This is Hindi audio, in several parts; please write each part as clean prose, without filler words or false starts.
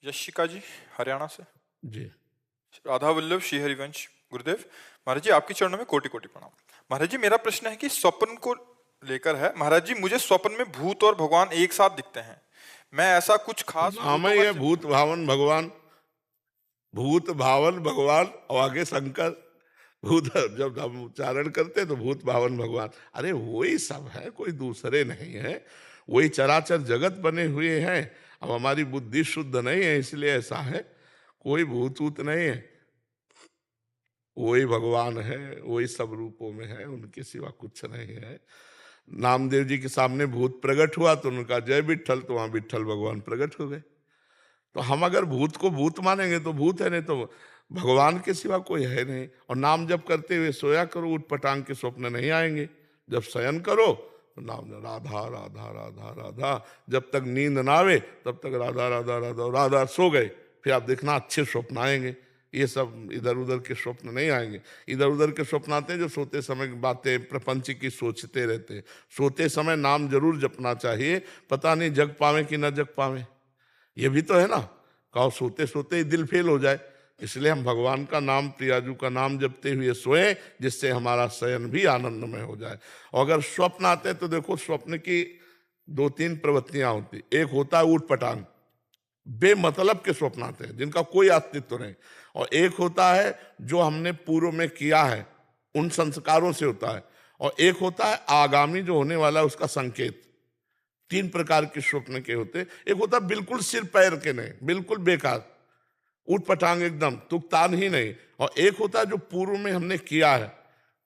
यशिका जी, हरियाणा से। जी। राधा वल्लभ श्री हरिवंश गुरुदेव। महाराज जी, आपके चरणों में कोटि कोटि प्रणाम। महाराज जी, मेरा प्रश्न है कि स्वप्न को लेकर है। महाराज जी, मुझे स्वप्न में भूत और भगवान एक साथ दिखते हैं। मैं ऐसा कुछ खास नाम भूतों ही का है भूत भावन भगवान। भूत भावन भगवान और आगे शंकर। भूत जब हम उच्चारण करते तो भूत भावन भगवान, अरे वही सब है, कोई दूसरे नहीं है। वही चराचर जगत बने हुए हैं। अब हमारी बुद्धि शुद्ध नहीं है इसलिए ऐसा है। कोई भूत ऊत नहीं है, वही भगवान है, वही सब रूपों में है, उनके सिवा कुछ नहीं है। नामदेव जी के सामने भूत प्रकट हुआ तो उनका जय विठ्ठल, तो वहां विठ्ठल भगवान प्रकट हो गए। तो हम अगर भूत को भूत मानेंगे तो भूत है, नहीं तो भगवान के सिवा कोई है नहीं। और नाम जब करते हुए सोया करो, उठ पटांग के स्वप्न नहीं आएंगे। जब शयन करो तो नाम राधा राधा राधा राधा, जब तक नींद ना आवे तब तक राधा राधा राधा राधा, सो गए फिर आप देखना अच्छे स्वप्न आएंगे। ये सब इधर उधर के स्वप्न नहीं आएंगे। इधर उधर के स्वप्न आते हैं जो सोते समय बातें प्रपंच की सोचते रहते हैं। सोते समय नाम जरूर जपना चाहिए, पता नहीं जग पावे कि न जग पावे। ये भी तो है ना, कहो सोते सोते ही दिल फेल हो जाए। इसलिए हम भगवान का नाम, प्रियाजू का नाम जपते हुए सोएं, जिससे हमारा शयन भी आनंदमय हो जाए। और अगर स्वप्न आते हैं तो देखो, स्वप्न की दो तीन प्रवृत्तियां होती। एक होता है ऊट पटांग, बेमतलब के स्वप्न आते हैं जिनका कोई अस्तित्व नहीं। और एक होता है जो हमने पूर्व में किया है उन संस्कारों से होता है। और एक होता है आगामी जो होने वाला है उसका संकेत। तीन प्रकार के स्वप्न के होते। एक होता बिल्कुल सिर पैर के नहीं, बिल्कुल बेकार, उठ पटांग एकदम, तुकतान ही नहीं। और एक होता जो पूर्व में हमने किया है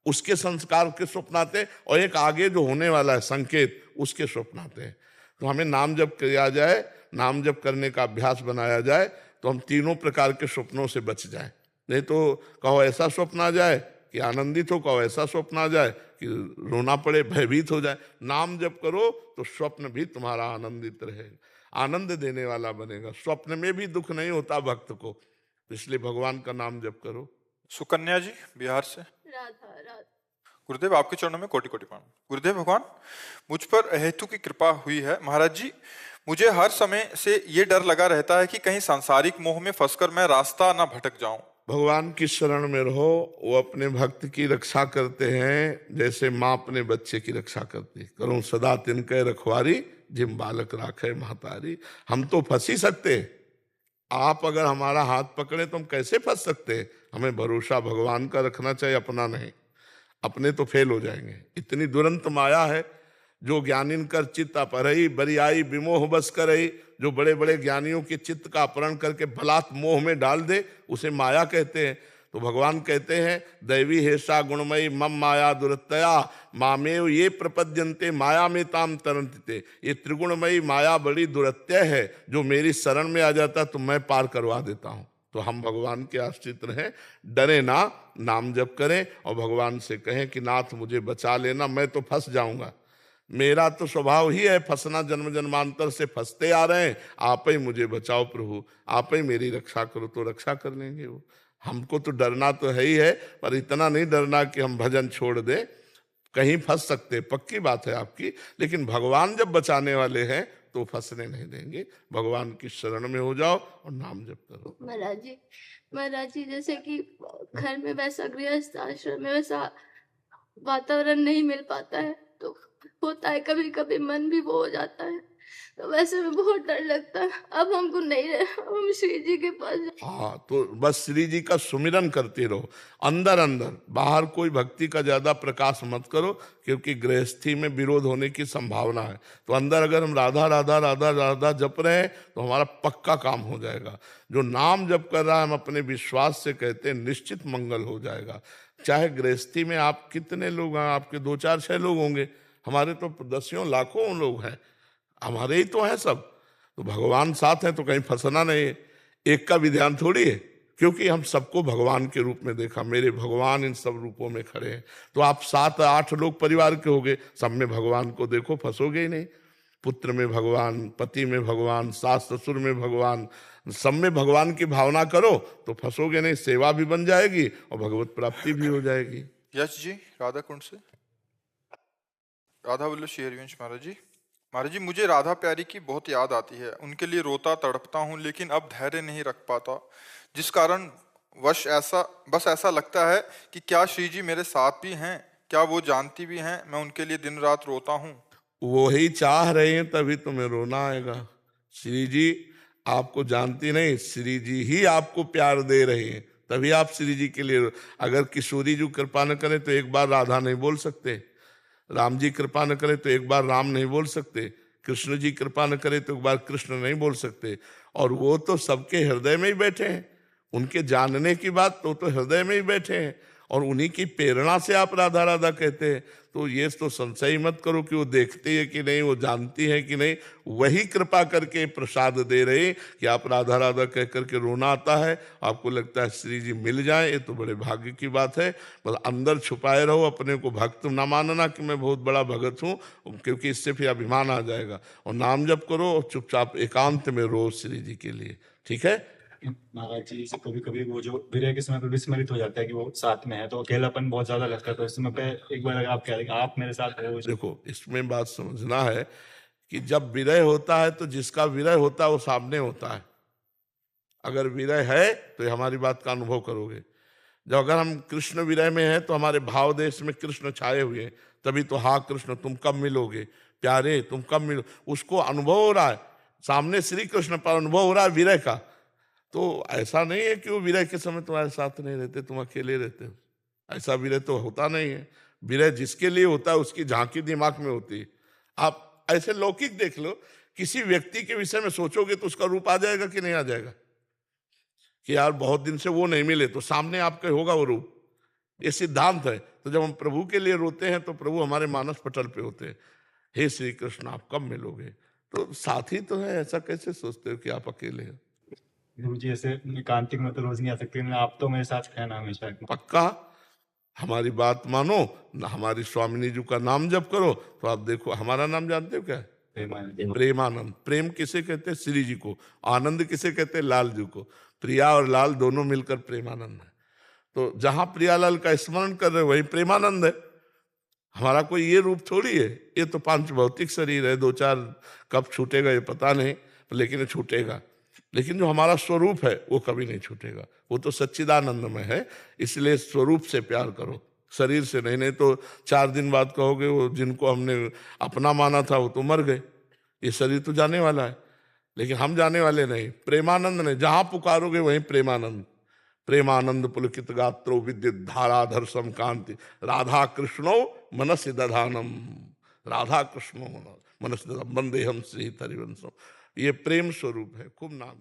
उसके संस्कार के स्वप्न आते हैं। और एक आगे जो होने वाला है संकेत, उसके स्वप्न आते हैं। तो हमें नाम जप किया जाए, नाम जप करने का अभ्यास बनाया जाए तो हम तीनों प्रकार के स्वप्नों से बच जाए। नहीं तो कहो ऐसा स्वप्न आ जाए कि आनंदित हो, कहो ऐसा स्वप्न आ जाए कि रोना पड़े, भयभीत हो जाए। नाम जप करो तो स्वप्न भी तुम्हारा आनंदित रहेगा, आनंद देने वाला बनेगा। स्वप्न में भी दुख नहीं होता भक्त को, इसलिए भगवान का नाम जप करो। सुकन्या जी, बिहार से। राधा राधा। गुरुदेव, आपके चरणों में कोटि कोटि प्रणाम। गुरुदेव भगवान, मुझ पर हेतु की कृपा हुई है। महाराज जी, मुझे हर समय से ये डर लगा रहता है कि कहीं सांसारिक मोह में फंसकर मैं रास्ता ना भटक जाऊं। भगवान की शरण में रहो, वो अपने भक्त की रक्षा करते हैं जैसे माँ अपने बच्चे की रक्षा करती है। करूं सदा तिनके रखवारी, जिम बालक राखे महतारी। हम तो फंस ही सकते हैं, आप अगर हमारा हाथ पकड़े तो हम कैसे फंस सकते हैं। हमें भरोसा भगवान का रखना चाहिए, अपना नहीं। अपने तो फेल हो जाएंगे। इतनी दुरंत माया है जो ज्ञानिन कर चित्त अपहरई, बरियाई विमोह बस करई। जो बड़े बड़े ज्ञानियों के चित्त का अपहरण करके बलात् मोह में डाल दे, उसे माया कहते हैं। तो भगवान कहते हैं दैवी हेषा गुणमयी मम माया दुरतया मामेव ये प्रपद्यन्ते माया में ताम तरंते। ये त्रिगुणमयी माया बड़ी दुरत्य है, जो मेरी शरण में आ जाता तो मैं पार करवा देता हूं। तो हम भगवान के आश्रित रहें, डरे ना, नाम जप करें और भगवान से कहें कि नाथ मुझे बचा लेना, मैं तो फंस जाऊंगा। मेरा तो स्वभाव ही है फंसना, जन्म जन्मांतर से फंसते आ रहे हैं। आप ही मुझे बचाओ प्रभु, आप ही मेरी रक्षा करो, तो रक्षा कर लेंगे वो। हमको तो डरना तो है ही है, पर इतना नहीं डरना कि हम भजन छोड़ दें। कहीं फंस सकते, पक्की बात है आपकी, लेकिन भगवान जब बचाने वाले हैं तो फंसने नहीं देंगे। भगवान की शरण में हो जाओ और नाम जप करो। महाराज जी, जैसे कि घर में वैसा गृहस्थ आश्रम में वैसा वातावरण नहीं मिल पाता है, तो होता है कभी कभी मन भी वो हो जाता है, तो वैसे में बहुत डर लगता है। अब हमको नहीं रहे, हम श्री जी के पास हाँ, तो बस श्री जी का सुमिरन करते रहो अंदर अंदर। बाहर कोई भक्ति का ज्यादा प्रकाश मत करो, क्योंकि गृहस्थी में विरोध होने की संभावना है। तो अंदर अगर हम राधा राधा राधा राधा जप रहे हैं तो हमारा पक्का काम हो जाएगा। जो नाम जप कर रहा है, हम अपने विश्वास से कहते हैं निश्चित मंगल हो जाएगा। चाहे गृहस्थी में आप कितने लोग हैं, आपके 2 4 6 लोग होंगे, हमारे तो दसियों लाखों लोग हैं, हमारे ही तो हैं सब। तो भगवान साथ है तो कहीं फंसना नहीं है। एक का भी ध्यान थोड़ी है, क्योंकि हम सबको भगवान के रूप में देखा। मेरे भगवान इन सब रूपों में खड़े हैं। तो आप 7 8 लोग परिवार के होगे, सब में भगवान को देखो, फंसोगे ही नहीं। पुत्र में भगवान, पति में भगवान, सास ससुर में भगवान, सब में भगवान की भावना करो तो फंसोगे नहीं। सेवा भी बन जाएगी और भगवत प्राप्ति भी हो जाएगी। यश जी, राधा कुंड से। राधा वल्लभ श्री हरिवंश महाराज जी, महाराज जी मुझे राधा प्यारी की बहुत याद आती है, उनके लिए रोता तड़पता हूँ, लेकिन अब धैर्य नहीं रख पाता, जिस कारण बस ऐसा लगता है कि क्या श्री जी मेरे साथ भी हैं, क्या वो जानती भी हैं मैं उनके लिए दिन रात रोता हूँ। वो ही चाह रहे हैं तभी तुम्हें रोना आएगा। श्री जी आपको जानती नहीं, श्री जी ही आपको प्यार दे रहे हैं, तभी आप श्री जी के लिए। अगर किशोरी जी कृपा न करें तो एक बार राधा नहीं बोल सकते, राम जी कृपा न करे तो एक बार राम नहीं बोल सकते, कृष्ण जी कृपा न करे तो एक बार कृष्ण नहीं बोल सकते। और वो तो सबके हृदय में ही बैठे हैं, उनके जानने की बात तो हृदय में ही बैठे हैं, और उन्हीं की प्रेरणा से आप राधा राधा कहते हैं। तो ये तो संशय मत करो कि वो देखती है कि नहीं, वो जानती है कि नहीं, वही कृपा करके प्रसाद दे रहे कि आप राधा राधा कह करके रोना आता है, आपको लगता है श्री जी मिल जाए, ये तो बड़े भाग्य की बात है। मतलब अंदर छुपाए रहो, अपने को भक्त ना मानना कि मैं बहुत बड़ा भगत हूँ, क्योंकि इससे फिर अभिमान आ जाएगा। और नाम जप करो और चुपचाप एकांत में रो श्री जी के लिए, ठीक है। महाराज जी से कभी कभी वो जो विरह के समय पे विस्मरित हो जाता है कि वो साथ में है, तो अकेलापन बहुत ज्यादा लगता है। तो इस समय पे एक बार अगर आप कह रहे हैं आप मेरे साथ हो। देखो इसमें बात समझना है कि जब विरह होता है तो जिसका विरह होता है वो सामने होता है। अगर विरह है तो हमारी बात का अनुभव करोगे। जब अगर हम कृष्ण विरह में हैं तो हमारे भाव देश में कृष्ण छाए हुए हैं, तभी तो हाँ कृष्ण तुम कब मिलोगे, प्यारे तुम कब मिलो, उसको अनुभव हो रहा है, सामने श्री कृष्ण पर अनुभव हो रहा है विरह का। तो ऐसा नहीं है कि वो विरह के समय तुम्हारे साथ नहीं रहते, तुम अकेले रहते हो, ऐसा विरह तो होता नहीं है। विरह जिसके लिए होता है उसकी झांकी दिमाग में होती है। आप ऐसे लौकिक देख लो, किसी व्यक्ति के विषय में सोचोगे तो उसका रूप आ जाएगा कि नहीं आ जाएगा, कि यार बहुत दिन से वो नहीं मिले तो सामने आपके होगा वो रूप, ये सिद्धांत है। तो जब हम प्रभु के लिए रोते हैं तो प्रभु हमारे मानस पटल पे होते हैं, हे श्री कृष्ण आप कब मिलोगे, तो साथी तो है, ऐसा कैसे सोचते हो कि आप अकेले हो। गुरु जी ऐसे एकांतिक में तो रोज नहीं आ सकते, आप तो मेरे साथ है ना हमेशा। पक्का हमारी बात मानो, हमारी स्वामिनी जी का नाम जप करो, तो आप देखो हमारा नाम जानते हो क्या है, प्रेमानंद। प्रेम किसे कहते हैं, श्री जी को। आनंद किसे कहते हैं, लाल जी को। प्रिया और लाल दोनों मिलकर प्रेमानंद है। तो जहां प्रियालाल का स्मरण कर रहे वही प्रेमानंद है। हमारा कोई ये रूप थोड़ी है, ये तो पांच भौतिक शरीर है, दो चार कब छूटेगा ये पता नहीं, लेकिन ये छूटेगा। लेकिन जो हमारा स्वरूप है वो कभी नहीं छूटेगा, वो तो सच्चिदानंद में है। इसलिए स्वरूप से प्यार करो, शरीर से नहीं। नहीं तो 4 दिन बाद कहोगे वो जिनको हमने अपना माना था वो तो मर गए, ये शरीर तो जाने वाला है, लेकिन हम जाने वाले नहीं। प्रेमानंद ने जहां पुकारोगे वहीं प्रेमानंद। प्रेमानंद पुलकित गात्रो विद्युत धाराधर सम कांति, राधा कृष्णो मनस्य दधानम, राधा कृष्णो मनस्य दधानम, वंदेहम श्री हरिवंशम। ये प्रेम स्वरूप है, खूब नाम